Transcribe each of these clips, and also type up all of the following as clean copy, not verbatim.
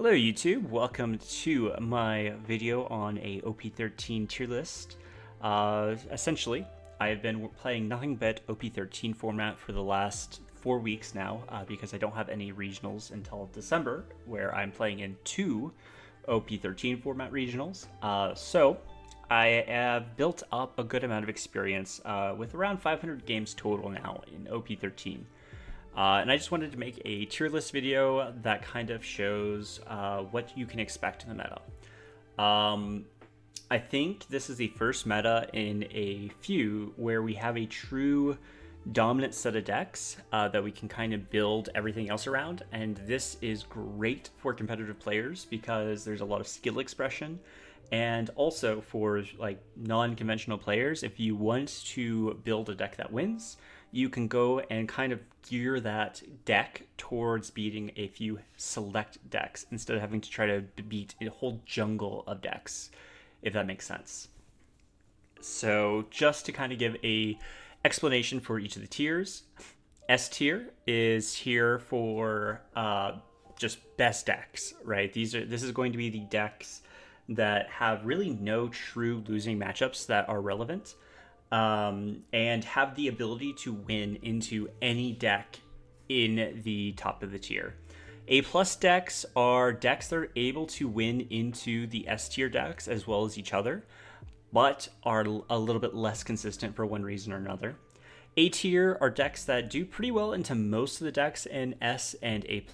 Hello YouTube, welcome to my video on a OP-13 tier list. Essentially, I have been playing nothing but OP-13 format for the last 4 weeks now because I don't have any regionals until December, where I'm playing in 2 OP-13 format regionals. So I have built up a good amount of experience with around 500 games total now in OP-13. And I just wanted to make a tier list video that kind of shows what you can expect in the meta. I think this is the first meta in a few where we have a true dominant set of decks that we can kind of build everything else around. And this is great for competitive players because there's a lot of skill expression. And also for like non-conventional players, if you want to build a deck that wins, you can go and kind of gear that deck towards beating a few select decks instead of having to try to beat a whole jungle of decks, if that makes sense. So just to kind of give a explanation for each of the tiers, S tier is here for just best decks, right? This is going to be the decks that have really no true losing matchups that are relevant. And have the ability to win into any deck in the top of the tier. A+ decks are decks that are able to win into the S tier decks as well as each other, but are a little bit less consistent for one reason or another. A tier are decks that do pretty well into most of the decks in S and A+,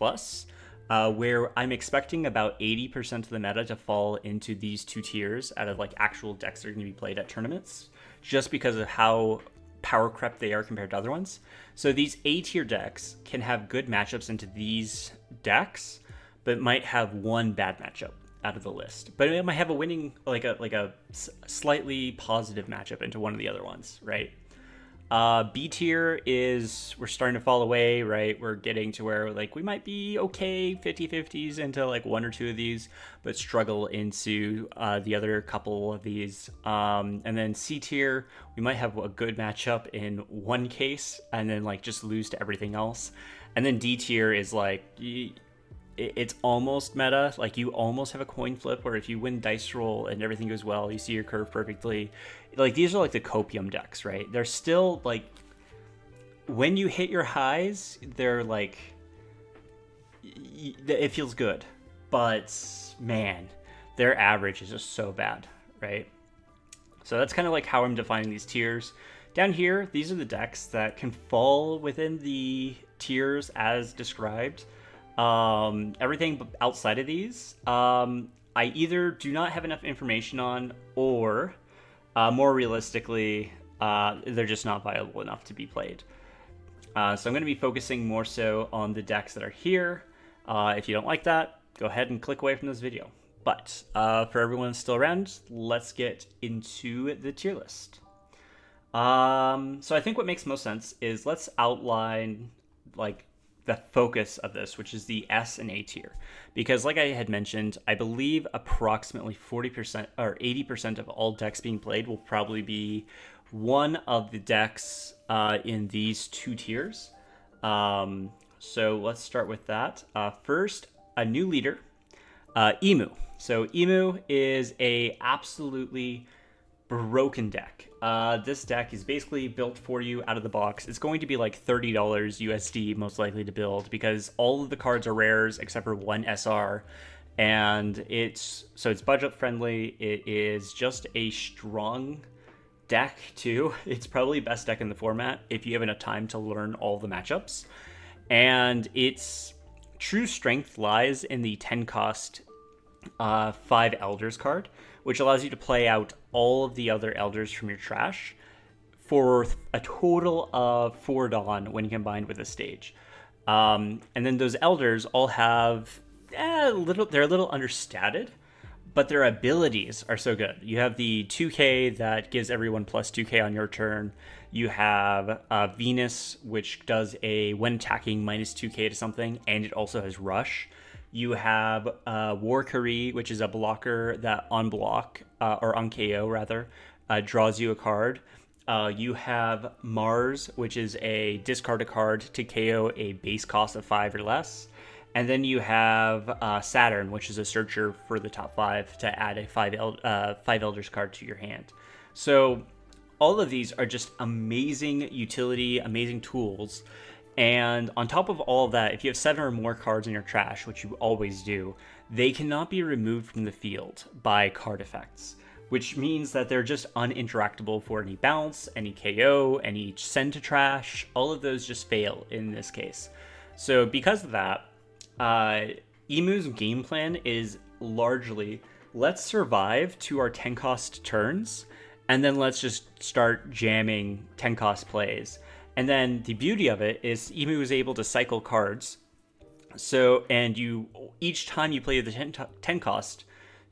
where I'm expecting about 80% of the meta to fall into these two tiers out of like actual decks that are going to be played at tournaments, just because of how power crept they are compared to other ones. So these A tier decks can have good matchups into these decks, but might have one bad matchup out of the list. But it might have a winning, like a slightly positive matchup into one of the other ones, right? B tier is, we're starting to fall away, right? We're getting to where like we might be okay 50-50s into like one or two of these, but struggle into the other couple of these. And then C tier, we might have a good matchup in one case and then like just lose to everything else. And then D tier is like, it's almost meta, like you almost have a coin flip where if you win dice roll and everything goes well, you see your curve perfectly. Like these are like the copium decks, right? They're still like, when you hit your highs, they're like, it feels good, but man, their average is just so bad, right? So that's kind of like how I'm defining these tiers. Down here, these are the decks that can fall within the tiers as described. Everything outside of these, I either do not have enough information on, or more realistically, they're just not viable enough to be played. So I'm going to be focusing more so on the decks that are here. If you don't like that, go ahead and click away from this video. But for everyone still around, let's get into the tier list. So I think what makes most sense is let's outline like the focus of this, which is the S and A tier, because like I had mentioned, I believe approximately 40% or 80% of all decks being played will probably be one of the decks in these two tiers. So let's start with that. First, a new leader, Emu. So Emu is a absolutely broken deck. This deck is basically built for you out of the box. It's going to be like $30 USD most likely to build because all of the cards are rares except for one SR, and it's budget friendly. It is just a strong deck too. It's probably best deck in the format if you have enough time to learn all the matchups, and its true strength lies in the 10 cost 5 Elders card, which allows you to play out all of the other Elders from your trash for a total of 4 Dawn when combined with a stage. And then those Elders all have they're a little understated, but their abilities are so good. You have the 2k that gives everyone plus 2k on your turn. You have Venus, which does a when attacking minus 2k to something, and it also has Rush. You have Warkari, which is a blocker that on block, or on KO rather, draws you a card. You have Mars, which is a discard a card to KO a base cost of 5 or less. And then you have Saturn, which is a searcher for the top 5 to add a 5 Elders card to your hand. So all of these are just amazing utility, amazing tools. And on top of all of that, if you have 7 or more cards in your trash, which you always do, they cannot be removed from the field by card effects, which means that they're just uninteractable for any bounce, any KO, any send to trash. All of those just fail in this case. So because of that, Emu's game plan is largely, let's survive to our 10 cost turns, and then let's just start jamming 10 cost plays. And then the beauty of it is Emu is able to cycle cards. So, and each time you play the 10 cost,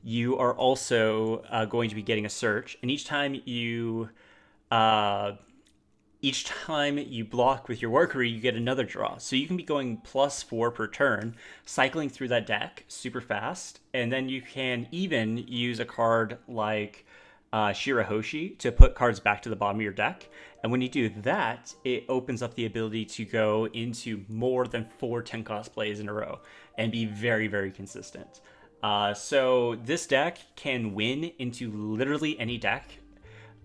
you are also going to be getting a search. And each time you block with your Workery, you get another draw. So you can be going +4 per turn, cycling through that deck super fast. And then you can even use a card like Shirahoshi to put cards back to the bottom of your deck. And when you do that, it opens up the ability to go into more than 4 10 cost plays in a row and be very, very consistent. So this deck can win into literally any deck.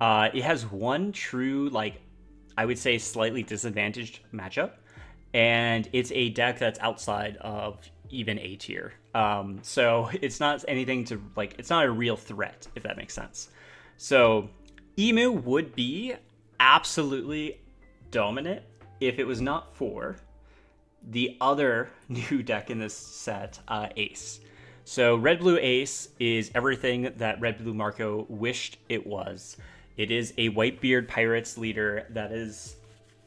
It has one true, I would say slightly disadvantaged matchup, and it's a deck that's outside of even A tier. So it's not anything to, it's not a real threat, if that makes sense. So Emu would be absolutely dominant if it was not for the other new deck in this set, Ace. So Red Blue Ace is everything that Red Blue Marco wished it was. It is a Whitebeard Pirates leader that is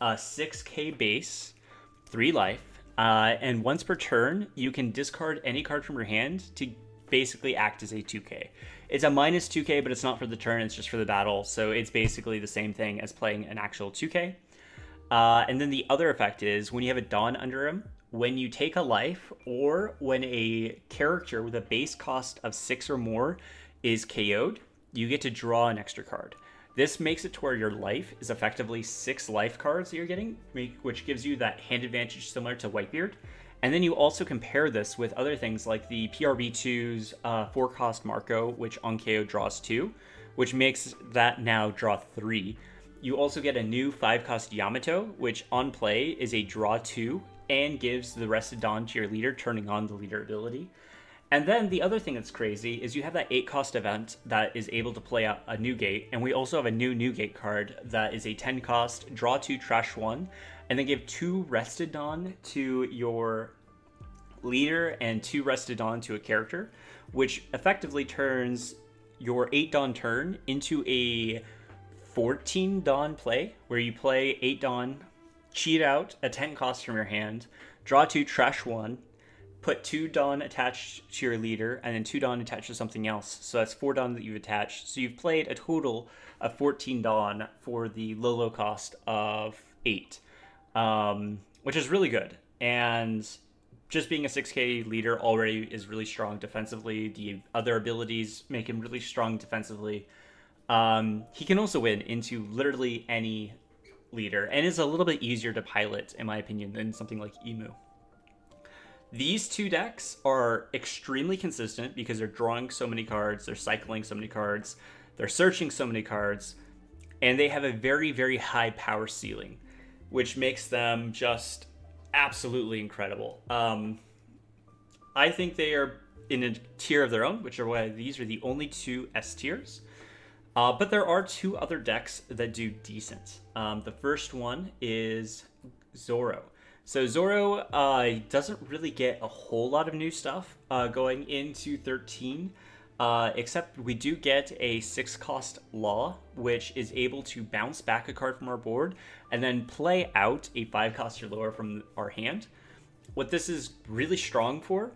a 6k base, 3 life, and once per turn, you can discard any card from your hand to basically act as a 2k. It's a -2k, but it's not for the turn, it's just for the battle, so it's basically the same thing as playing an actual 2k. And then the other effect is, when you have a Dawn under him, when you take a life, or when a character with a base cost of 6 or more is KO'd, you get to draw an extra card. This makes it to where your life is effectively 6 life cards that you're getting, which gives you that hand advantage similar to Whitebeard. And then you also compare this with other things like the PRB2's 4-cost Marco, which on KO draws 2, which makes that now draw 3. You also get a new 5-cost Yamato, which on play is a draw 2 and gives the Rested Dawn to your leader, turning on the leader ability. And then the other thing that's crazy is you have that 8-cost event that is able to play out a Newgate, and we also have a new Newgate card that is a 10-cost, draw 2, trash 1, and then give 2 Rested Dawn to your leader and 2 Rested Dawn to a character, which effectively turns your 8 Dawn turn into a 14 Dawn play, where you play 8 Dawn, cheat out a 10 cost from your hand, draw 2, trash 1, put 2 Dawn attached to your leader, and then 2 Dawn attached to something else. So that's 4 Dawn that you've attached. So you've played a total of 14 Dawn for the low cost of 8, which is really good. And just being a 6k leader already is really strong defensively. The other abilities make him really strong defensively. He can also win into literally any leader, and is a little bit easier to pilot, in my opinion, than something like Emu. These two decks are extremely consistent because they're drawing so many cards, they're cycling so many cards, they're searching so many cards, and they have a very, very high power ceiling, which makes them just absolutely incredible. I think they are in a tier of their own, which are why these are the only 2 S tiers. But there are 2 other decks that do decent. The first one is Zoro. So Zoro doesn't really get a whole lot of new stuff going into 13, except we do get a 6-cost Law, which is able to bounce back a card from our board and then play out a 5-cost or lower from our hand. What this is really strong for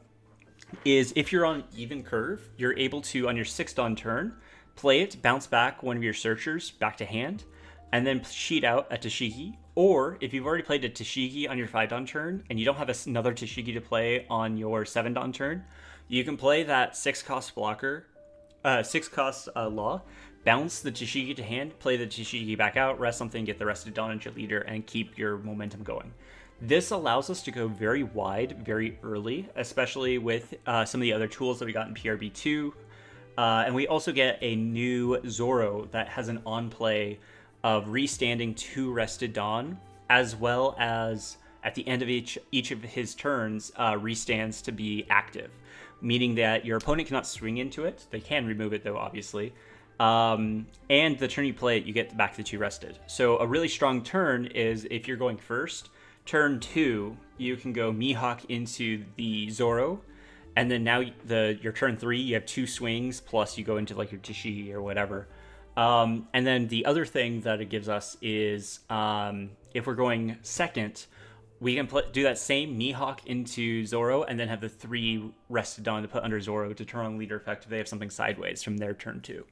is if you're on even curve, you're able to, on your 6th Dawn turn, play it, bounce back one of your searchers back to hand, and then cheat out a Tashigi. Or if you've already played a Tashigi on your 5 Dawn turn and you don't have another Tashigi to play on your 7 Dawn turn, you can play that 6-cost blocker, 6-cost Law, bounce the Tashigi to hand, play the Tashigi back out, rest something, get the Rested Dawn into your leader, and keep your momentum going. This allows us to go very wide very early, especially with some of the other tools that we got in PRB2. And we also get a new Zoro that has an on-play of restanding 2 Rested Dawn, as well as at the end of each of his turns, restands to be active, meaning that your opponent cannot swing into it. They can remove it, though, obviously. And the turn you play it, you get back the 2 rested. So a really strong turn is if you're going first, turn 2, you can go Mihawk into the Zoro, and then now your turn 3, you have 2 swings, plus you go into like your Tishi or whatever. And then the other thing that it gives us is if we're going second, we can do that same Mihawk into Zoro and then have the 3 rested on to put under Zoro to turn on leader effect if they have something sideways from their turn 2.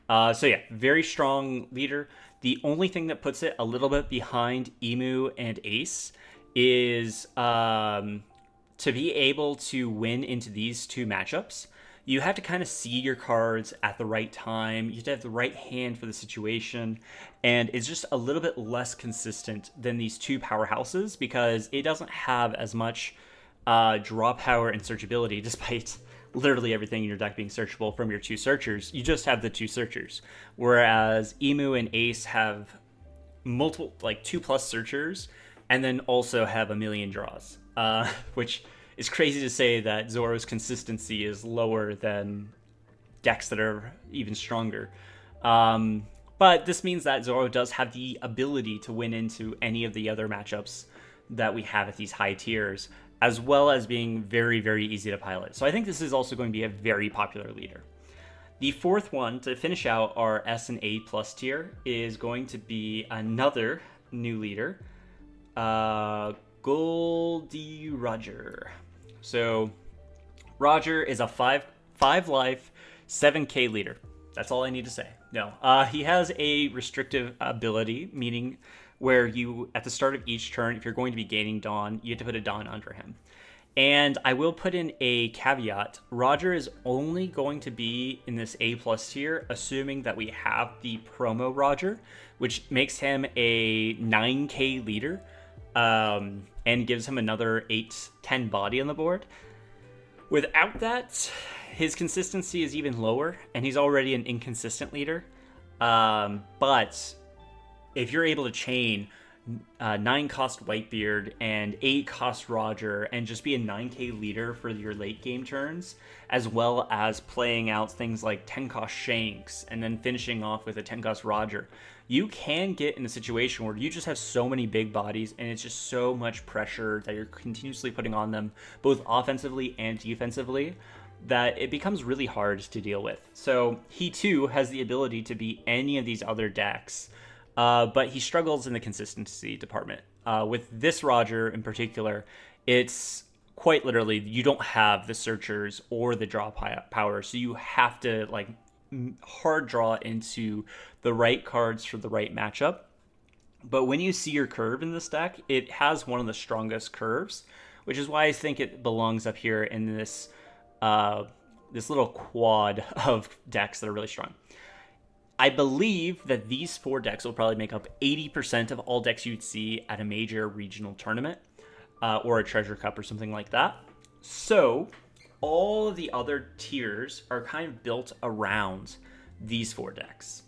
So yeah, very strong leader. The only thing that puts it a little bit behind Emu and Ace is to be able to win into these 2 matchups, you have to kind of see your cards at the right time. You have to have the right hand for the situation. And it's just a little bit less consistent than these 2 powerhouses because it doesn't have as much draw power and searchability, despite literally everything in your deck being searchable from your 2 searchers. You just have the 2 searchers. Whereas Emu and Ace have multiple, like 2+ searchers, and then also have a million draws, which is crazy to say that Zoro's consistency is lower than decks that are even stronger. But this means that Zoro does have the ability to win into any of the other matchups that we have at these high tiers, as well as being very, very easy to pilot. So I think this is also going to be a very popular leader. The 4th one to finish out our S and A plus tier is going to be another new leader, Goldie Roger. So Roger is a 5 life, 7k leader. That's all I need to say. No, he has a restrictive ability, meaning where you, at the start of each turn, if you're going to be gaining Dawn, you have to put a Dawn under him. And I will put in a caveat. Roger is only going to be in this A+ tier, assuming that we have the promo Roger, which makes him a 9k leader, and gives him another 8-10 body on the board. Without that, his consistency is even lower, and he's already an inconsistent leader. But if you're able to chain 9-cost Whitebeard and 8-cost Roger and just be a 9k leader for your late game turns, as well as playing out things like 10-cost Shanks and then finishing off with a 10-cost Roger, you can get in a situation where you just have so many big bodies and it's just so much pressure that you're continuously putting on them, both offensively and defensively, that it becomes really hard to deal with. So he too has the ability to be any of these other decks, but he struggles in the consistency department. With this Roger in particular, it's quite literally you don't have the searchers or the draw power, so you have to like hard draw into the right cards for the right matchup. But when you see your curve in this deck, it has one of the strongest curves, which is why I think it belongs up here in this this little quad of decks that are really strong. I believe that these 4 decks will probably make up 80% of all decks you'd see at a major regional tournament or a treasure cup or something like that. So all of the other tiers are kind of built around these 4 decks.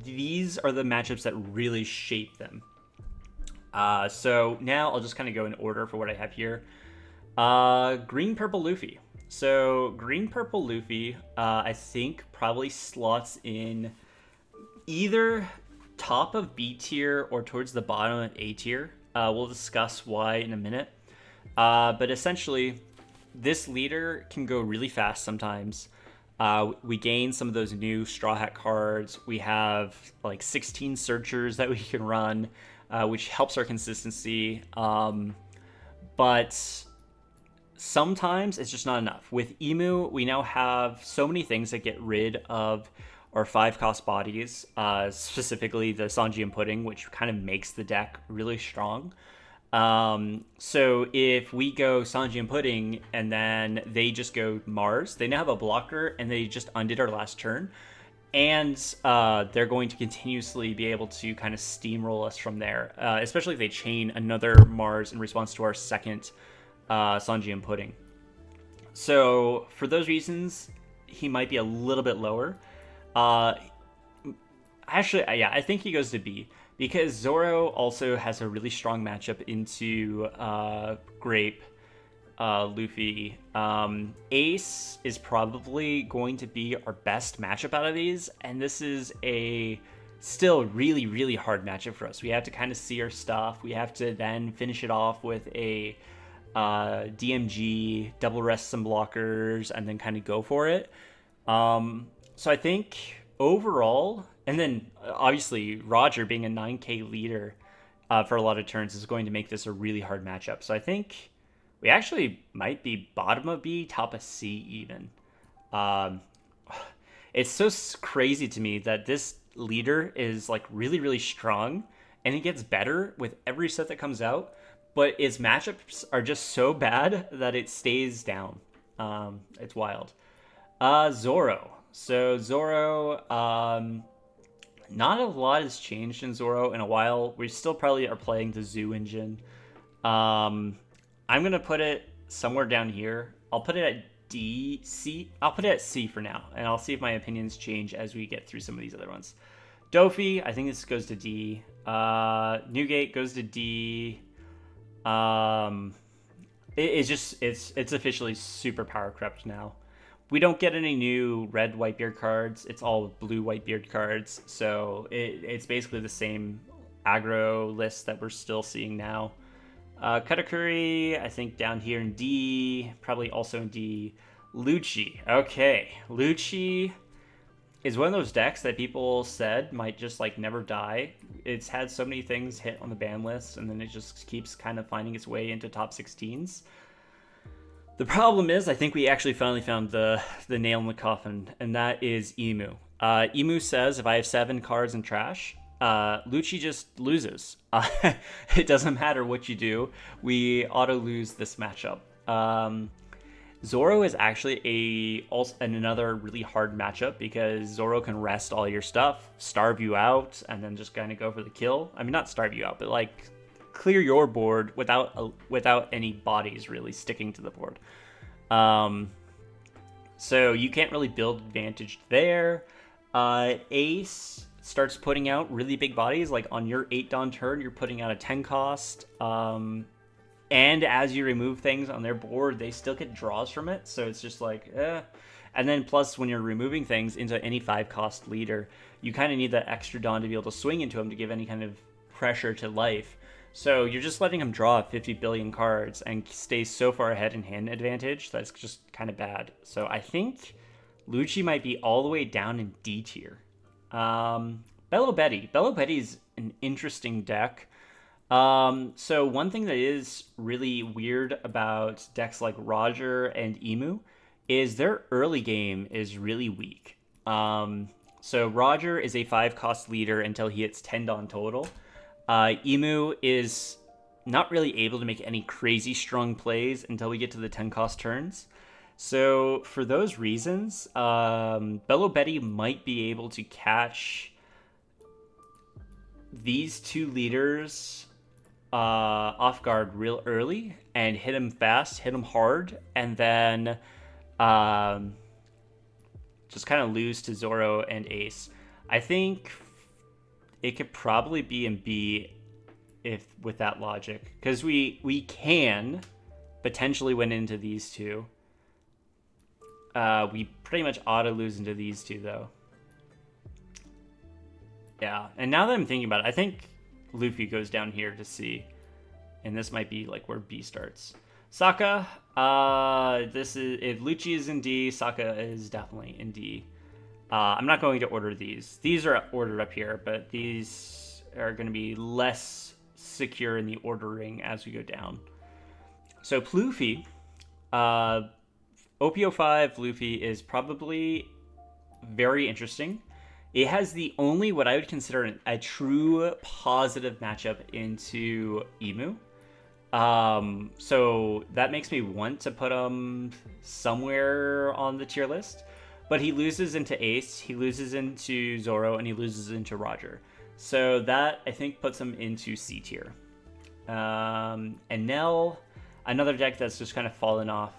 These are the matchups that really shape them. So now I'll just kind of go in order for what I have here. Green, purple, Luffy. So green, purple, Luffy, I think probably slots in either top of B tier or towards the bottom of A tier. We'll discuss why in a minute. But essentially, this leader can go really fast sometimes. We gain some of those new Straw Hat cards. We have like 16 searchers that we can run, which helps our consistency. But sometimes it's just not enough. With Emu, we now have so many things that get rid of our 5-cost bodies, specifically the Sanjian Pudding, which kind of makes the deck really strong. So if we go Sanjian Pudding and then they just go Mars, they now have a blocker and they just undid our last turn. And they're going to continuously be able to kind of steamroll us from there, especially if they chain another Mars in response to our second Sanjian Pudding. So for those reasons, he might be a little bit lower. Uh, Actually, yeah, I think he goes to B because Zoro also has a really strong matchup into Grape, Luffy. Ace is probably going to be our best matchup out of these, and this is a still really, really hard matchup for us. We have to kind of see our stuff. We have to then finish it off with a DMG, double rest some blockers, and then kind of go for it. So I think overall, and then obviously Roger being a 9K leader for a lot of turns is going to make this a really hard matchup. So I think we actually might be bottom of B, top of C even. Um, it's so crazy to me that this leader is like really, really strong and he gets better with every set that comes out, but its matchups are just so bad that it stays down. It's wild. Zoro. So Zoro, not a lot has changed in Zoro in a while. We still probably are playing the Zoo engine. I'm gonna put it somewhere down here. I'll put it at D, C. I'll put it at C for now, and I'll see if my opinions change as we get through some of these other ones. Dofi, I think this goes to D. Newgate goes to D. It's officially super power crept now. We don't get any new red Whitebeard cards. It's all blue Whitebeard cards. So it's basically the same aggro list that we're still seeing now. Katakuri, I think down here in D, probably also in D. Lucci. Okay, Lucci is one of those decks that people said might just like never die. It's had so many things hit on the ban list, and then it just keeps kind of finding its way into top 16s. The problem is, I think we actually finally found the nail in the coffin, and that is Emu. Emu says if I have 7 cards in trash, Lucci just loses. It doesn't matter what you do. We auto lose this matchup. Zoro is actually another really hard matchup because Zoro can rest all your stuff, starve you out, and then just kind of go for the kill. I mean, not starve you out, but like clear your board without any bodies really sticking to the board. So you can't really build advantage there. Ace starts putting out really big bodies, like on your 8 Dawn turn, you're putting out a 10 cost. And as you remove things on their board, they still get draws from it. So it's just like, eh. And then plus when you're removing things into any 5 cost leader, you kind of need that extra Dawn to be able to swing into them to give any kind of pressure to life. So you're just letting him draw 50 billion cards and stay so far ahead in hand advantage that's just kind of bad. So I think Lucci might be all the way down in D tier. Bello Betty. Bello Betty's an interesting deck. So one thing that is really weird about decks like Roger and Emu is their early game is really weak. So Roger is a 5 cost leader until he hits 10 Dawn total. Emu is not really able to make any crazy strong plays until we get to the 10 cost turns. So for those reasons, Bello Betty might be able to catch these 2 leaders off guard real early and hit him fast, hit him hard, and then just kind of lose to Zoro and Ace. I think it could probably be in B if with that logic, because we can potentially win into these 2. We pretty much auto lose into these 2 though. Yeah, and now that I'm thinking about it, I think Luffy goes down here to C, and this might be like where B starts. Sokka, this is if Lucci is in D, Sokka is definitely in D. I'm not going to order these. These are ordered up here, but these are going to be less secure in the ordering as we go down. So Luffy, OP-05 Luffy is probably very interesting. It has the only what I would consider a true positive matchup into Emu. So that makes me want to put him somewhere on the tier list. but he loses into Ace, he loses into Zoro, and he loses into Roger. So that, I think, puts him into C tier. And Nell, another deck that's just kind of fallen off.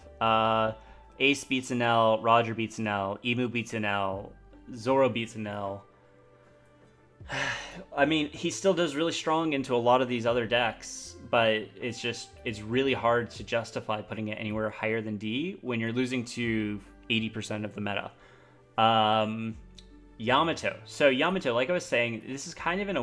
Ace beats an L, Roger beats an L, Emu beats an L, Zoro beats an L. I mean, he still does really strong into a lot of these other decks, but it's really hard to justify putting it anywhere higher than D when you're losing to 80% of the meta. Yamato. So Yamato, like I was saying, this is kind of in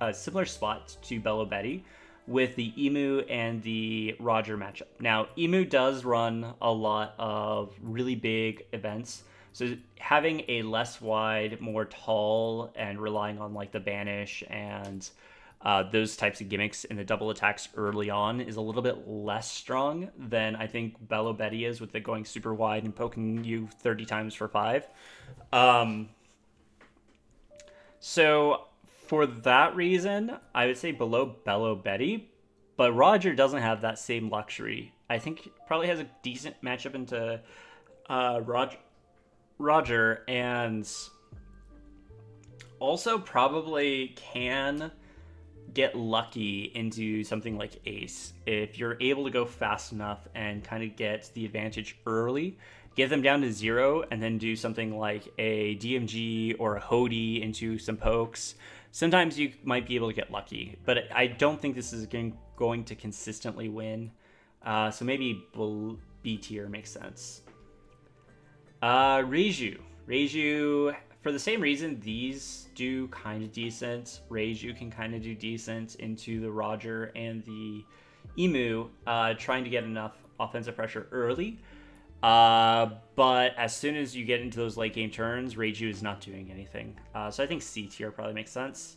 a similar spot to Bello Betty with the Emu and the Roger matchup. Now, Emu does run a lot of really big events, so having a less wide, more tall, and relying on like the banish and those types of gimmicks in the double attacks early on is a little bit less strong than I think Bello Betty is, with it going super wide and poking you 30 times for 5. So for that reason, I would say below Bello Betty, but Roger doesn't have that same luxury. I think probably has a decent matchup into Roger, and also probably can get lucky into something like Ace. If you're able to go fast enough and kind of get the advantage early, get them down to 0, and then do something like a DMG or a Hody into some pokes, sometimes you might be able to get lucky. But I don't think this is going to consistently win. So maybe B tier makes sense. Reiju, for the same reason, these do kind of decent. Reiju can kind of do decent into the Roger and the Emu, trying to get enough offensive pressure early. But as soon as you get into those late game turns, Reiju is not doing anything. So I think C tier probably makes sense.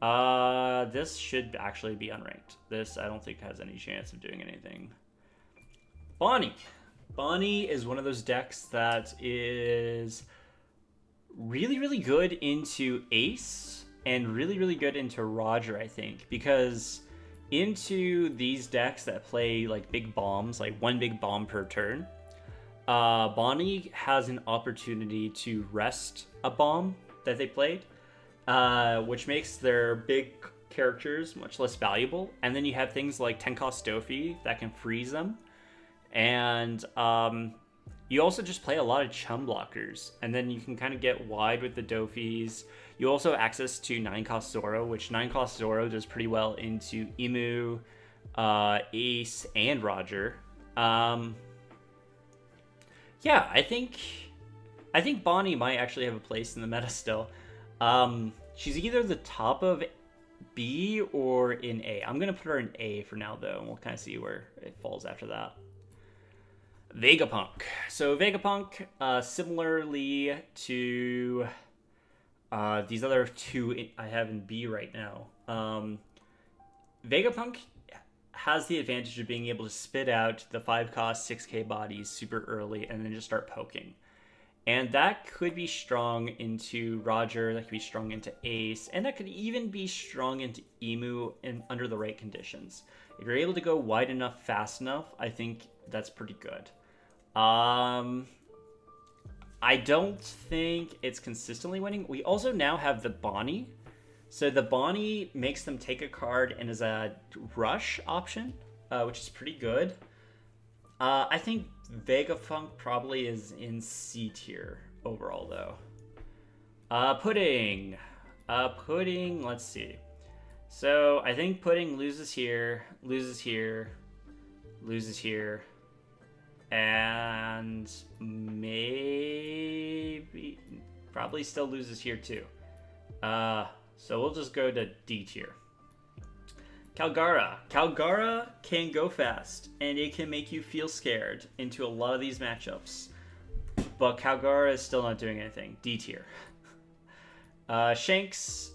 This should actually be unranked. This I don't think has any chance of doing anything. Bonnie is one of those decks that is really, really good into Ace and really, really good into Roger, I think, because into these decks that play like big bombs, like one big bomb per turn, Bonnie has an opportunity to rest a bomb that they played, which makes their big characters much less valuable. And then you have things like 10-cost Dofi that can freeze them. And you also just play a lot of chum blockers, and then you can kind of get wide with the Dofis. You also have access to 9-cost Zoro, which 9-cost Zoro does pretty well into Emu, Ace, and Roger. Yeah, I think Bonnie might actually have a place in the meta still. She's either the top of B or in A. I'm going to put her in A for now, though, and we'll kind of see where it falls after that. Vegapunk. So Vegapunk, similarly to these other two I have in B right now, Vegapunk has the advantage of being able to spit out the 5-cost 6k bodies super early and then just start poking. And that could be strong into Roger, that could be strong into Ace, and that could even be strong into Emu under the right conditions. If you're able to go wide enough, fast enough, I think that's pretty good. I don't think it's consistently winning. We also now have the Bonnie. So the Bonnie makes them take a card and is a rush option, which is pretty good. I think Vegapunk probably is in C tier overall, though. Pudding. Pudding, let's see. So I think Pudding loses here, and maybe probably still loses here too. So we'll just go to D tier. Calgara can go fast, and it can make you feel scared into a lot of these matchups. But Calgara is still not doing anything. D tier. Shanks,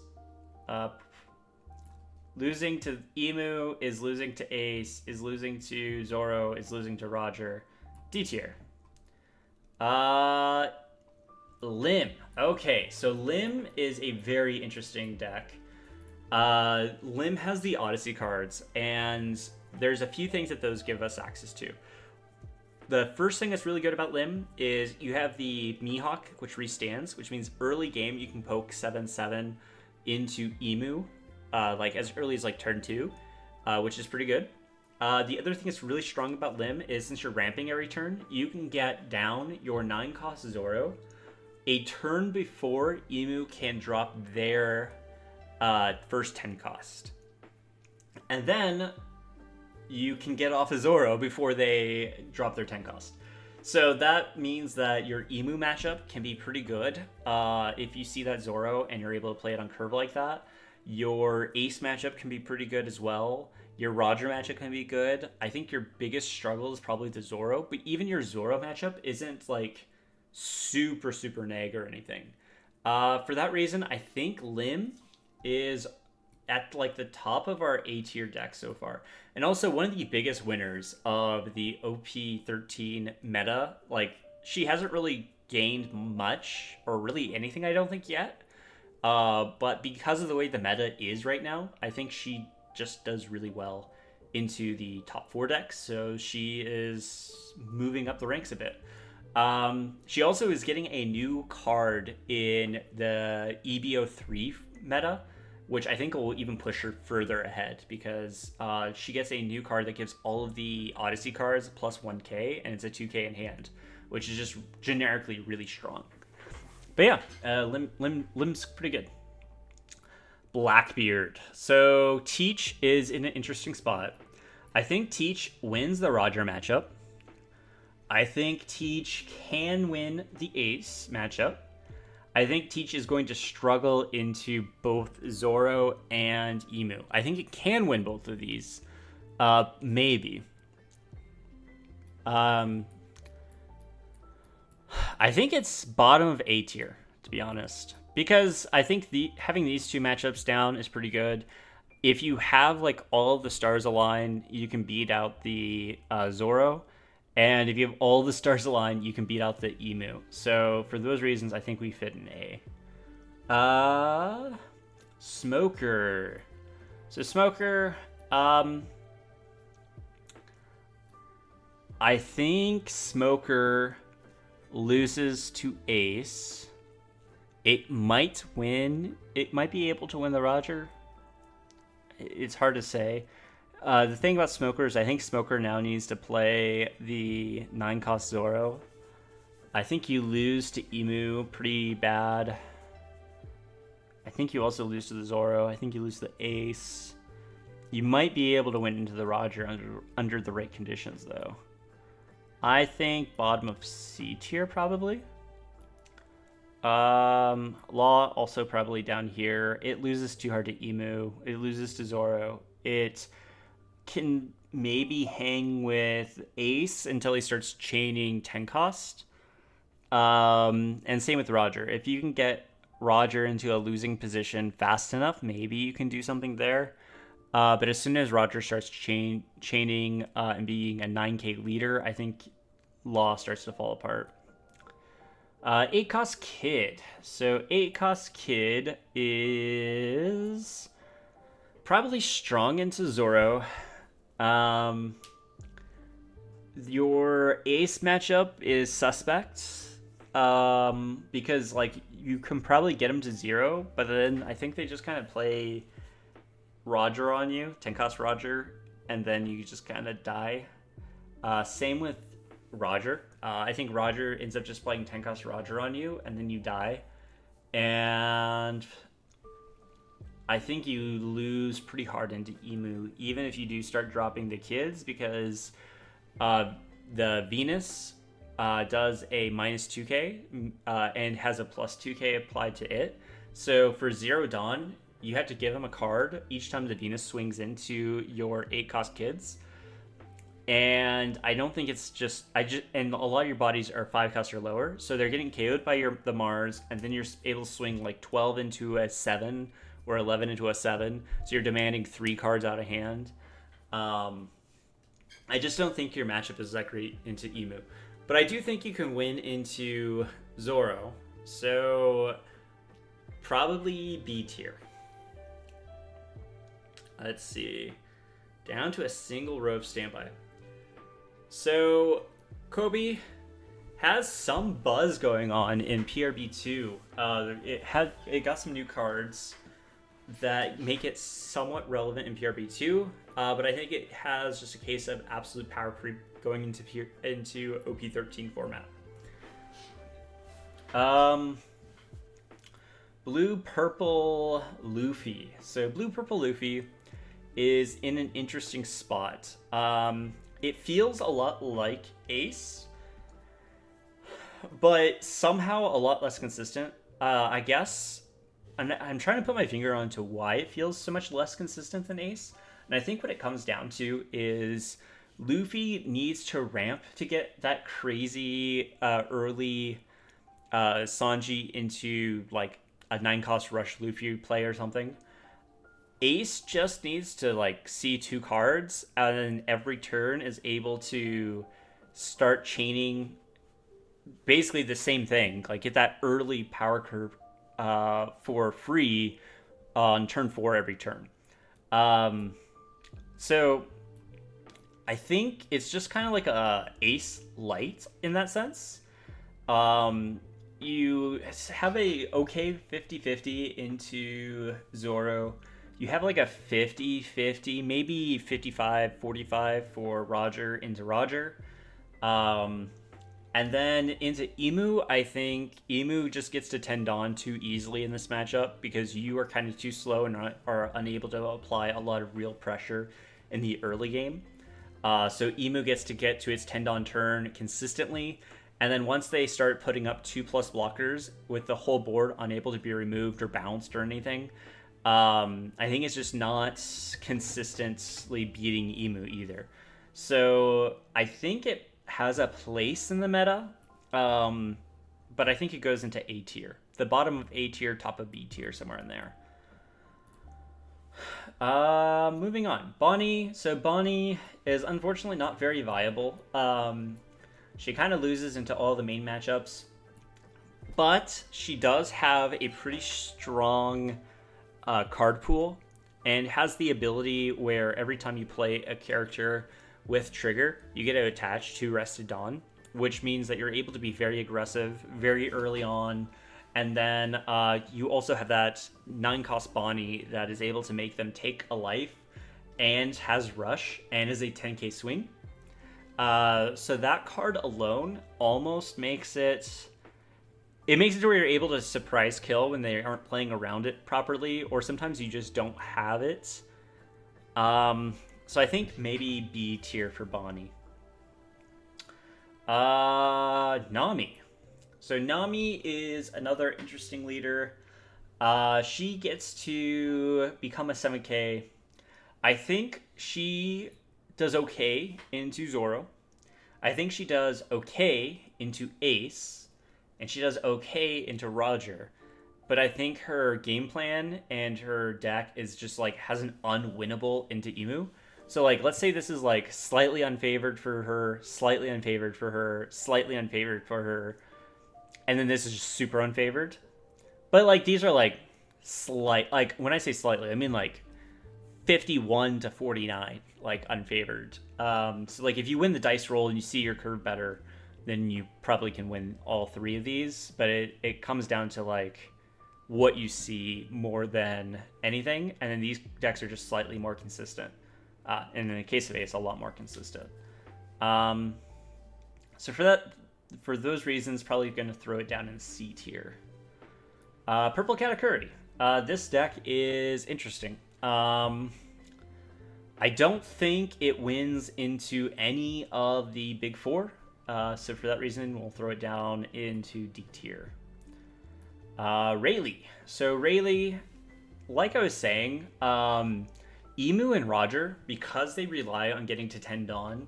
losing to Emu, is losing to Ace, is losing to Zoro, is losing to Roger. D tier. Lim. Okay, so Lim is a very interesting deck. Lim has the Odyssey cards, and there's a few things that those give us access to. the first thing that's really good about Lim is you have the Mihawk, which restands, which means early game you can poke 7/7 into Emu, like as early as like turn 2, which is pretty good. The other thing that's really strong about Lim is since you're ramping every turn, you can get down your 9-cost Zoro a turn before Emu can drop their first 10 cost. And then you can get off a Zoro before they drop their 10 cost. So that means that your Emu matchup can be pretty good if you see that Zoro and you're able to play it on curve like that. Your Ace matchup can be pretty good as well. Your Roger matchup can be good. I think your biggest struggle is probably the Zoro, but even your Zoro matchup isn't like super, super neg or anything. For that reason, I think Lim is at like the top of our A tier deck so far. And also one of the biggest winners of the OP-13 meta. Like, she hasn't really gained much or really anything, I don't think, yet. But because of the way the meta is right now, I think she just does really well into the top 4 decks. So she is moving up the ranks a bit. She also is getting a new card in the EBO3 meta, which I think will even push her further ahead because she gets a new card that gives all of the Odyssey cards plus 1k, and it's a 2k in hand, which is just generically really strong. But yeah, Lim's pretty good. Blackbeard. So Teach is in an interesting spot. I think Teach wins the Roger matchup. I think Teach can win the Ace matchup. I think Teach is going to struggle into both Zoro and Emu. I think it can win both of these. Maybe. I think it's bottom of A tier, to be honest. Because I think having these two matchups down is pretty good. If you have like all of the stars aligned, you can beat out the Zoro. And if you have all the stars aligned, you can beat out the Emu. So for those reasons, I think we fit in A. Smoker. So Smoker, I think Smoker loses to Ace. It might win. It might be able to win the Roger. It's hard to say. The thing about Smoker is I think Smoker now needs to play the 9-cost Zoro. I think you lose to Emu pretty bad. I think you also lose to the Zoro. I think you lose to the Ace. You might be able to win into the Roger under the right conditions, though. I think bottom of C tier, probably. Law also probably down here. It loses too hard to Emu. It loses to Zoro. It can maybe hang with Ace until he starts chaining 10 cost. And same with Roger. If you can get Roger into a losing position fast enough, maybe you can do something there. But as soon as Roger starts chaining and being a 9k leader, I think Law starts to fall apart. 8-cost Kid. So 8-cost Kid is probably strong into Zoro. Your Ace matchup is suspect. Because like you can probably get him to 0, but then I think they just kind of play Roger on you, 10-cost Roger, and then you just kind of die. Same with Roger. I think Roger ends up just playing 10-cost Roger on you, and then you die. And I think you lose pretty hard into Emu, even if you do start dropping the kids, because the Venus does a minus 2k and has a plus 2k applied to it. So for Zero Dawn, you have to give him a card each time the Venus swings into your 8-cost kids. And I don't think it's just and a lot of your bodies are 5-cost or lower, so they're getting KO'd by the Mars, and then you're able to swing like 12 into a 7 or 11 into a 7, so you're demanding 3 cards out of hand. I just don't think your matchup is that great into Emu, but I do think you can win into Zoro, so probably B tier. Let's see, down to a single row of standby. So Kobe has some buzz going on in PRB2. It got some new cards that make it somewhat relevant in PRB2, but I think it has just a case of absolute power creep going into OP-13 format. Blue-purple Luffy. So blue-purple Luffy is in an interesting spot. It feels a lot like Ace, but somehow a lot less consistent. I guess I'm trying to put my finger onto why it feels so much less consistent than Ace. And I think what it comes down to is Luffy needs to ramp to get that crazy early Sanji into like a 9-cost rush Luffy play or something. Ace just needs to like see 2 cards and then every turn is able to start chaining basically the same thing, like get that early power curve for free on turn 4 every turn. So I think it's just kind of like a Ace light in that sense. You have a okay 50-50 into Zoro. You have like a 50-50, maybe 55-45 for Roger into Roger. And then into Emu, I think Emu just gets to tend on too easily in this matchup because you are kind of too slow and are unable to apply a lot of real pressure in the early game. So Emu gets to get to its tend on turn consistently. And then once they start putting up 2+ blockers with the whole board unable to be removed or bounced or anything, I think it's just not consistently beating Emu either. So I think it has a place in the meta, but I think it goes into A tier. The bottom of A tier, top of B tier, somewhere in there. Moving on. Bonnie. So Bonnie is unfortunately not very viable. She kind of loses into all the main matchups, but she does have a pretty strong card pool and has the ability where every time you play a character with trigger, you get to attach to Rested Dawn, which means that you're able to be very aggressive very early on. And then you also have that 9-cost Bonnie that is able to make them take a life and has rush and is a 10k swing. So that card alone almost makes it... It makes it where you're able to surprise kill when they aren't playing around it properly, or sometimes you just don't have it. So I think maybe B tier for Bonnie. Nami. So Nami is another interesting leader. She gets to become a 7k. I think she does okay into Zoro. I think she does okay into Ace. And she does okay into Roger. But I think her game plan and her deck is just like has an unwinnable into Emu. So like let's say this is like slightly unfavored for her, slightly unfavored for her, slightly unfavored for her, and then this is just super unfavored. But like these are like slight, like when I say slightly, I mean like 51 to 49, like unfavored. So like if you win the dice roll and you see your curve better, then you probably can win all 3 of these. But it comes down to like what you see more than anything, and then these decks are just slightly more consistent. And in the case of Ace, a lot more consistent. So for those reasons, probably going to throw it down in C tier. Purple Katakuri. This deck is interesting. I don't think it wins into any of the big 4. So for that reason, we'll throw it down into D tier. Rayleigh. So Rayleigh, like I was saying, Emu and Roger, because they rely on getting to 10 Dawn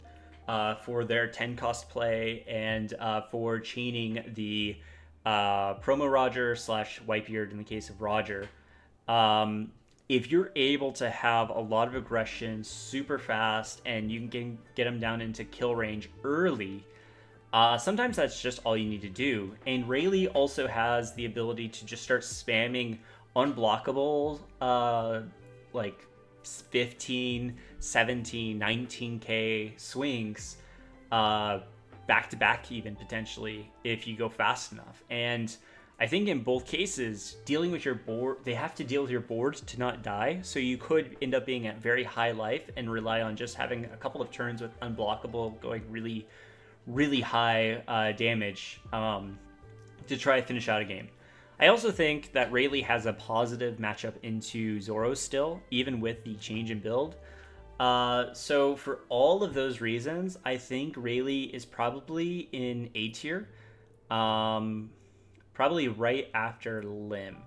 for their 10 cost play and for chaining the promo Roger / Whitebeard in the case of Roger, if you're able to have a lot of aggression super fast and you can get them down into kill range early, sometimes that's just all you need to do. And Rayleigh also has the ability to just start spamming unblockable like 15, 17, 19k swings back-to-back even potentially if you go fast enough. And I think in both cases, dealing with your board, they have to deal with your board to not die. So you could end up being at very high life and rely on just having a couple of turns with unblockable going really, really high damage to try to finish out a game. I also think that Rayleigh has a positive matchup into Zoro still, even with the change in build. So for all of those reasons, I think Rayleigh is probably in A tier. Probably right after Lim.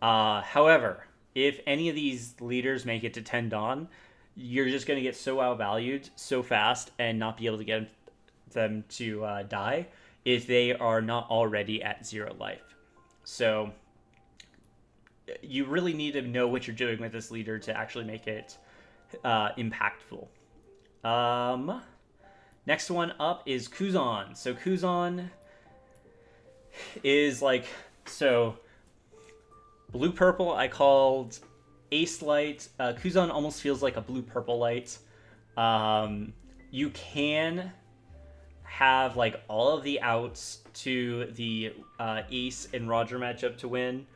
However, if any of these leaders make it to 10 Dawn, you're just going to get so outvalued so fast and not be able to get them to die if they are not already at 0 life. So you really need to know what you're doing with this leader to actually make it impactful. Next one up is Kuzan. So Kuzan is like, so blue purple I called Ace Light. Kuzan almost feels like a blue purple light. You can have like all of the outs to the Ace and Roger matchup to win.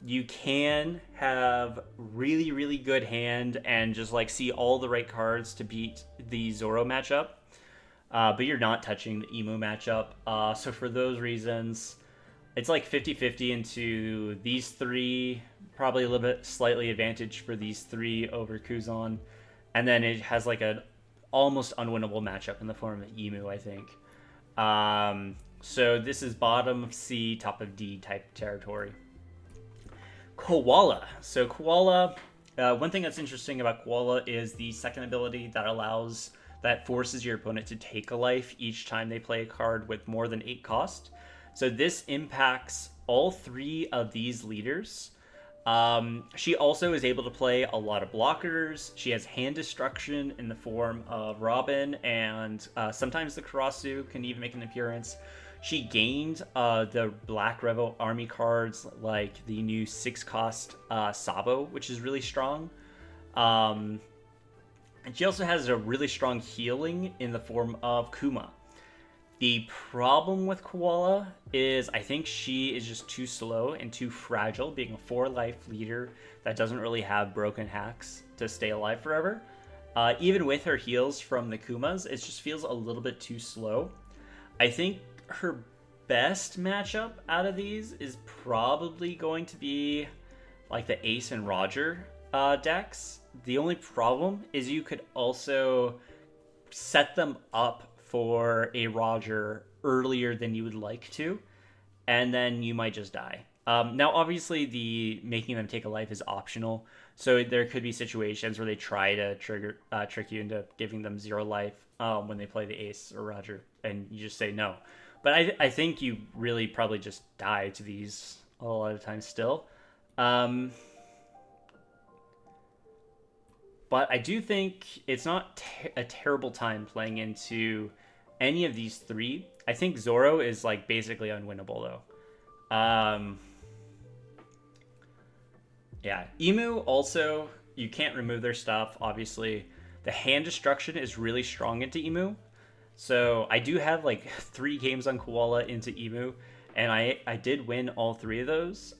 You can have really, really good hand and just like see all the right cards to beat the Zoro matchup. But you're not touching the Emu matchup. So for those reasons, it's like 50-50 into these three, probably a little bit slightly advantage for these three over Kuzan. And then it has like an almost unwinnable matchup in the form of Emu, I think. So this is bottom of C, top of D type territory. Koala. So Koala, one thing that's interesting about Koala is the second ability that forces your opponent to take a life each time they play a card with more than 8 cost. So this impacts all 3 of these leaders. She also is able to play a lot of blockers. She has hand destruction in the form of Robin, and sometimes the Karasu can even make an appearance. She gained the Black Revo army cards like the new 6-cost Sabo, which is really strong. And she also has a really strong healing in the form of Kuma. The problem with Koala is I think she is just too slow and too fragile, being a 4-life leader that doesn't really have broken hacks to stay alive forever. Even with her heals from the Kumas, it just feels a little bit too slow. I think her best matchup out of these is probably going to be like the Ace and Roger decks. The only problem is you could also set them up for a Roger earlier than you would like to, and then you might just die. Now, obviously, the making them take a life is optional, so there could be situations where they try to trick you into giving them 0 life when they play the Ace or Roger, and you just say no. But I think you really probably just die to these a lot of times still. But I do think it's not a terrible time playing into any of these 3. I think Zoro is like basically unwinnable though. Yeah, Emu also, you can't remove their stuff, obviously. The hand destruction is really strong into Emu. So I do have like 3 games on Koala into Emu, and I did win all 3 of those.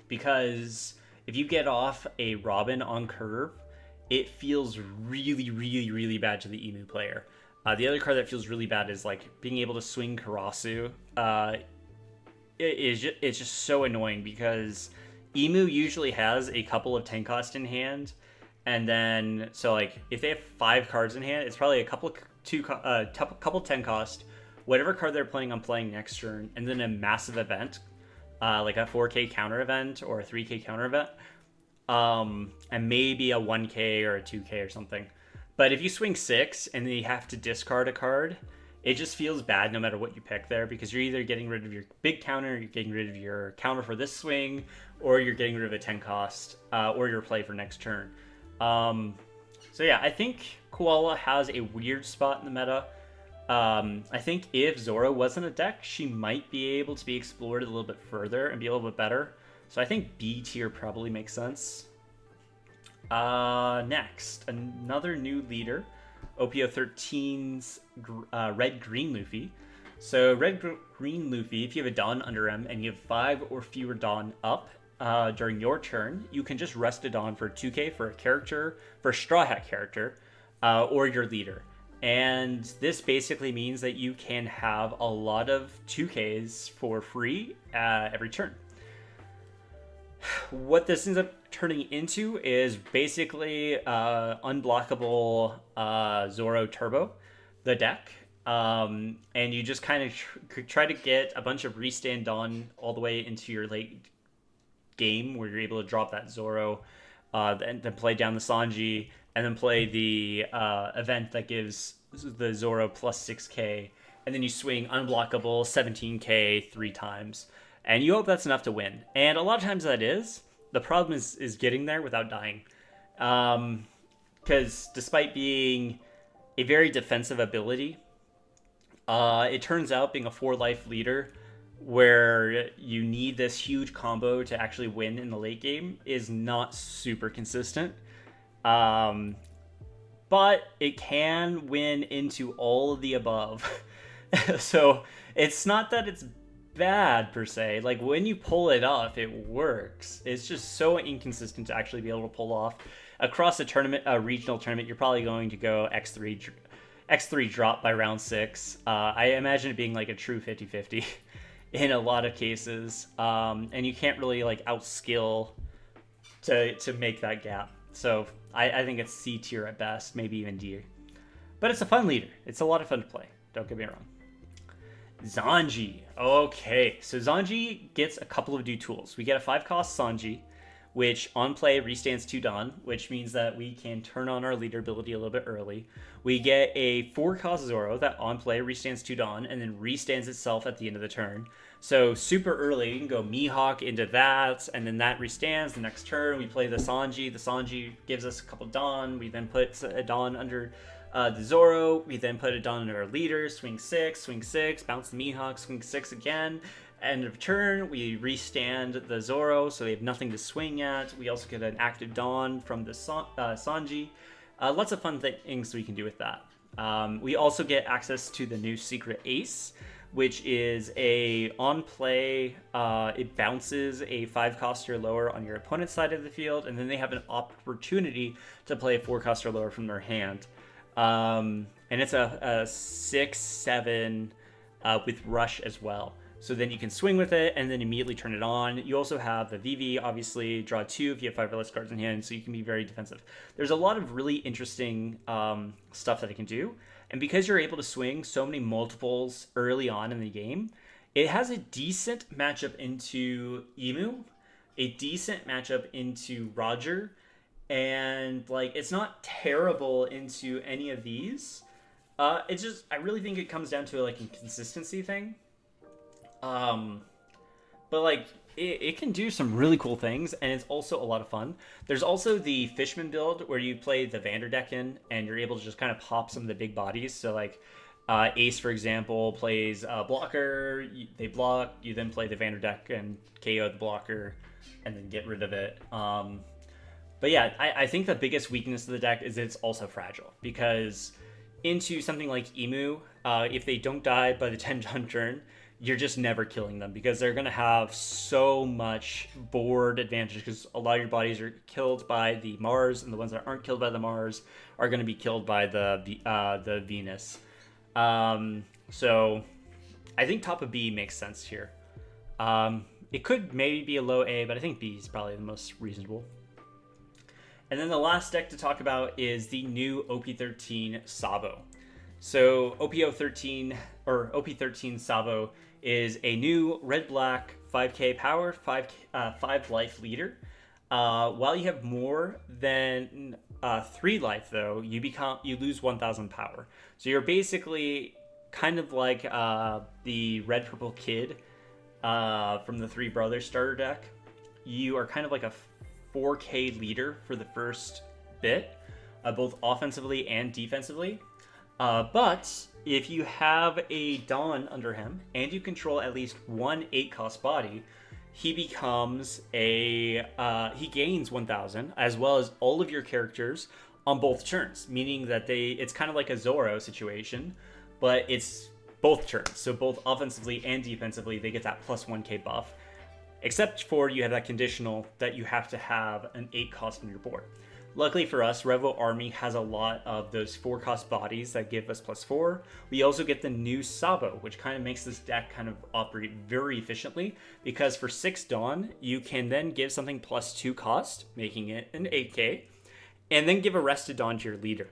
Because if you get off a Robin on curve, it feels really, really, really bad to the Emu player. The other card that feels really bad is like being able to swing Karasu. It's just so annoying because Emu usually has a couple of 10 cost in hand, and then so like if they have 5 cards in hand, it's probably a couple 10 cost, whatever card they're planning on playing next turn, and then a massive event, like a 4K counter event or a 3K counter event, and maybe a 1K or a 2K or something. But if you swing 6 and then you have to discard a card, it just feels bad no matter what you pick there, because you're either getting rid of your big counter, you're getting rid of your counter for this swing, or you're getting rid of a 10 cost, or your play for next turn. So yeah, I think Koala has a weird spot in the meta. I think if Zoro wasn't a deck, she might be able to be explored a little bit further and be a little bit better. So I think B tier probably makes sense. Next, another new leader. OP-13's red-green Luffy. So red-green Luffy, if you have a Dawn under him and you have 5 or fewer Dawn up during your turn, you can just rest a Dawn for 2k for a character, for a Straw Hat character, or your leader. And this basically means that you can have a lot of 2Ks for free every turn. What this ends up turning into is basically unblockable Zoro Turbo, the deck. And you just kind of try to get a bunch of restand Dawn all the way into your late game where you're able to drop that Zoro, then play down the Sanji, and then play the event that gives the Zoro plus 6k, and then you swing unblockable 17k 3 times. And you hope that's enough to win. And a lot of times that is. The problem is getting there without dying. Because despite being a very defensive ability, it turns out being a 4-life leader where you need this huge combo to actually win in the late game is not super consistent. But it can win into all of the above. So it's not that it's bad per se. Like when you pull it off, it works. It's just so inconsistent to actually be able to pull off. Across a tournament, a regional tournament, you're probably going to go X3 drop by round 6. I imagine it being like a true 50-50 in a lot of cases. And you can't really like outskill to make that gap. So I think it's C tier at best, maybe even D. But it's a fun leader. It's a lot of fun to play. Don't get me wrong. Sanji. Okay, so Sanji gets a couple of new tools. We get a 5-cost Sanji, which on play restands 2 Dawn, which means that we can turn on our leader ability a little bit early. We get a 4-cost Zoro that on play restands 2 Dawn and then restands itself at the end of the turn. So super early, you can go Mihawk into that, and then that restands the next turn. We play the Sanji. The Sanji gives us a couple Dawn. We then put a Dawn under the Zoro. We then put a Dawn under our leader. Swing 6, bounce the Mihawk, swing 6 again. End of turn, we restand the Zoro, so they have nothing to swing at. We also get an active Dawn from the Sanji. Lots of fun things we can do with that. We also get access to the new Secret Ace, which is a on-play, it bounces a 5-cost or lower on your opponent's side of the field, and then they have an opportunity to play a 4-cost or lower from their hand. And it's a 6/7 with Rush as well. So then you can swing with it and then immediately turn it on. You also have the VV, obviously, draw 2 if you have 5 or less cards in hand, so you can be very defensive. There's a lot of really interesting stuff that it can do. And because you're able to swing so many multiples early on in the game, it has a decent matchup into Emu, a decent matchup into Roger, and like it's not terrible into any of these. It's just, I really think it comes down to like a consistency thing. But like it can do some really cool things, and it's also a lot of fun. There's also the Fishman build where you play the Vanderdecken and you're able to just kind of pop some of the big bodies. So like Ace, for example, plays blocker, they block, you then play the Vanderdecken, KO the blocker, and then get rid of it. But yeah, I think the biggest weakness of the deck is it's also fragile, because into something like Emu, if they don't die by the 10-ton turn, you're just never killing them, because they're going to have so much board advantage, because a lot of your bodies are killed by the Mars, and the ones that aren't killed by the Mars are going to be killed by the Venus. So I think top of B makes sense here. It could maybe be a low A, but I think B is probably the most reasonable. And then the last deck to talk about is the new OP-13 Sabo. So OP-13 Sabo is a new red-black 5k power, 5 life leader. While you have more than 3 life, though, you lose 1,000 power. So you're basically kind of like the red-purple kid from the Three Brothers starter deck. You are kind of like a 4k leader for the first bit, both offensively and defensively. But if you have a Dawn under him and you control at least one 8-cost body, he becomes he gains 1,000, as well as all of your charact's on both turns, meaning that it's kind of like a Zoro situation, but it's both turns. So both offensively and defensively, they get that plus 1k buff, except for you have that conditional that you have to have an 8 cost on your board. Luckily for us, Revo Army has a lot of those 4 cost bodies that give us plus 4. We also get the new Sabo, which kind of makes this deck kind of operate very efficiently, because for 6 Dawn, you can then give something plus 2 cost, making it an 8k, and then give a Rested Dawn to your leader.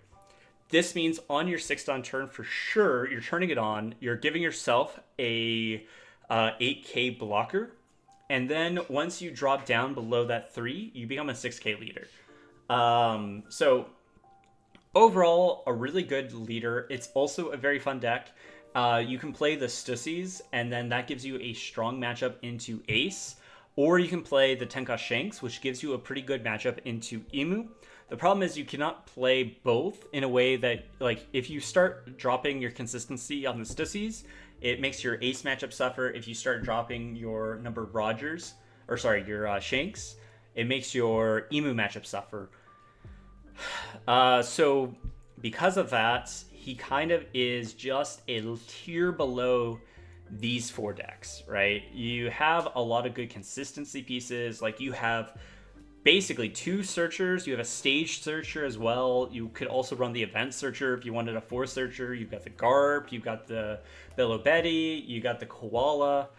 This means on your 6 Dawn turn, for sure, you're turning it on, you're giving yourself a 8k blocker, and then once you drop down below that 3, you become a 6k leader. So overall, a really good leader. It's also a very fun deck. You can play the Stussies, and then that gives you a strong matchup into Ace, or you can play the Tenka Shanks, which gives you a pretty good matchup into Imu. The problem is you cannot play both in a way that, like, if you start dropping your consistency on the Stussies, it makes your Ace matchup suffer. If you start dropping your number of Rogers, or sorry, your Shanks, it makes your Emu matchup suffer. So because of that, he kind of is just a tier below these 4 decks, right? You have a lot of good consistency pieces. Like, you have basically 2 searchers. You have a stage searcher as well. You could also run the event searcher if you wanted a 4 searcher. You've got the Garp, you've got the Bello Betty, you got the Koala.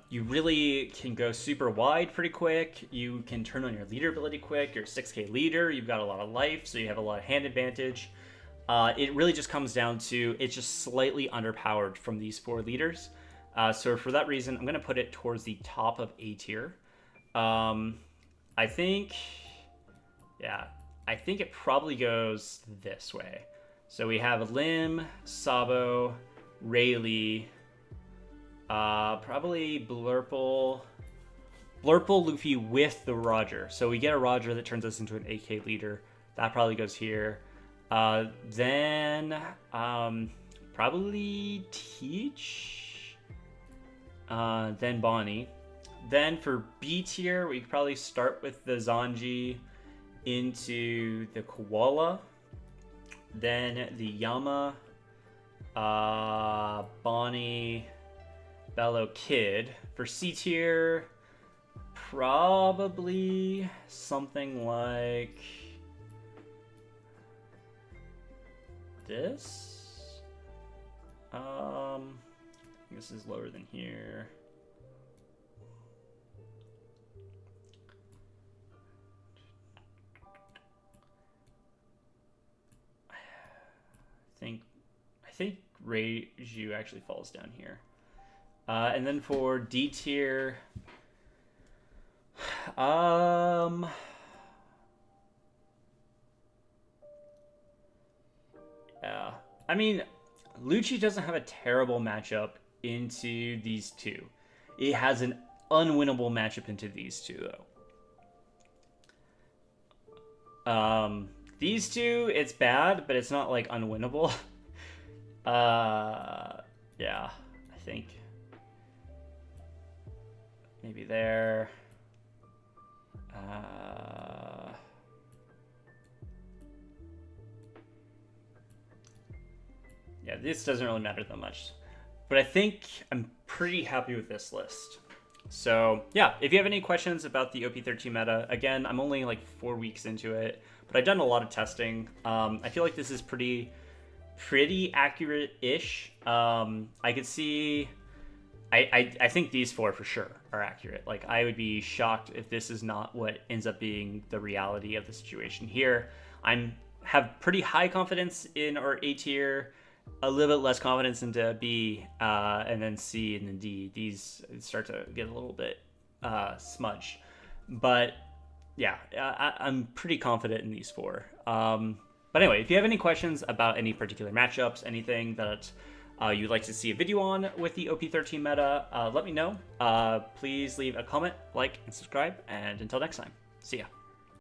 You really can go super wide pretty quick. You can turn on your leader ability quick. You're a 6k leader. You've got a lot of life, so you have a lot of hand advantage. It really just comes down to it's just slightly underpowered from these 4 leaders. So for that reason, I'm going to put it towards the top of A tier. I think it probably goes this way. So we have Lim, Sabo, Rayleigh, probably Blurple, Luffy with the Roger. So we get a Roger that turns us into an AK leader. That probably goes here. Then probably Teach. Then Bonnie. Then for B tier, we could probably start with the Zanji into the Koala. Then the Yama, Bonnie, Bello, Kid. For C tier, probably something like this. This is lower than here. I think Reiju actually falls down here. And then for D tier, yeah, I mean, Lucci doesn't have a terrible matchup into these 2. It has an unwinnable matchup into these 2, though. These 2, it's bad, but it's not, like, unwinnable. Yeah, I think maybe there. Yeah, this doesn't really matter that much. But I think I'm pretty happy with this list. So, yeah, if you have any questions about the OP-13 meta, again, I'm only like 4 weeks into it, but I've done a lot of testing. I feel like this is pretty accurate-ish. I could see... I think these 4 for sure are accurate. Like, I would be shocked if this is not what ends up being the reality of the situation here. Have pretty high confidence in our A tier, a little bit less confidence into B, and then C, and then D. These start to get a little bit smudged. But yeah, I'm pretty confident in these 4. But anyway, if you have any questions about any particular matchups, anything that you'd like to see a video on with the OP-13 meta, let me know. Please leave a comment, like, and subscribe. And until next time, see ya.